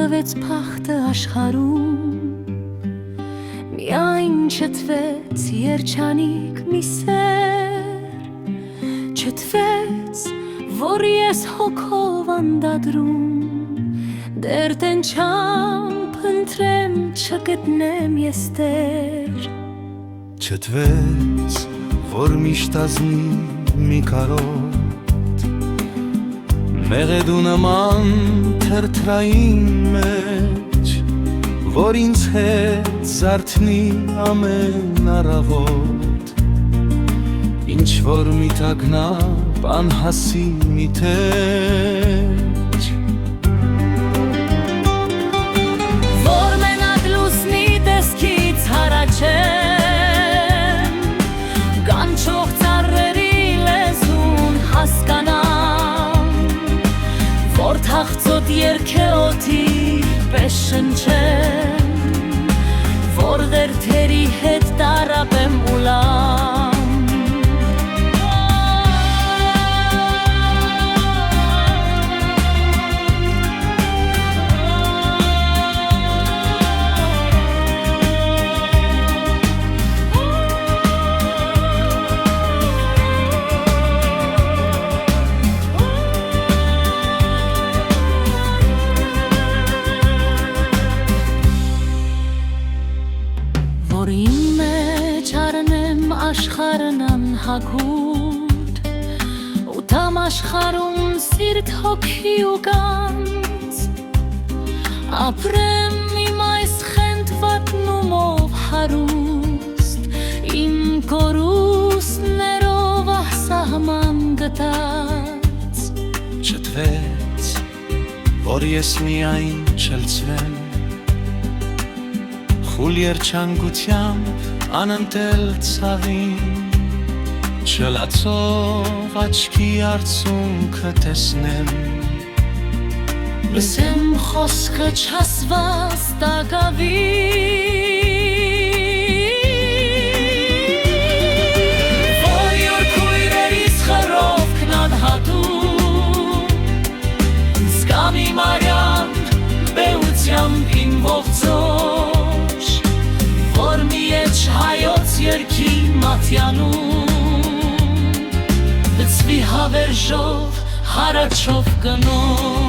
տվեց փախտը աշխարհում, միայն չթվեց երջանիկ մի սեր, չթվեց, որ ես հոգով անդադրում, դեռ տենչամ փնտրեմ չգտնեմ ես տեր, չթվեց, որ միշտ ազնի մի կարոտ, մեղեդու նման թրթրային մեջ, որ ինձ հետ զարթնի ամեն առավոտ, ինչ որ մի տագնապ անհասի մի թեջ, որ մենակ լուսնի տեսքից հառաչեմ, կանչող ծառերի լեզուն հասկանամ, որ թախծոտ երգե օդի պես շնչեմ, որ դերթերի հետ տարապեմ ուլամ, որ իմ մեջ առնեմ աշխարհն անհագուր, ու տամ աշխարհում սիրտ հոգի ու գանձ, ապրեմ իմ այս խենթվատնումով հարուստ, իմ կորուստներով ահսահման գտած, չթվեց, որ ես միայն չլցվեմ, խուլ երջանկությամբ անընտել ցավին, չլացող աչքի արցունքը տեսնեմ, լսեմ խոսքը չհասված տակավի, որ յուր քույրերիս խռովքն անհատում, զգամ իմ արյան բեությամբ իմ ողջոջ, որ մի էջ հայոց երգի մատյանում, լցվի հավերժով հարաճով գնով,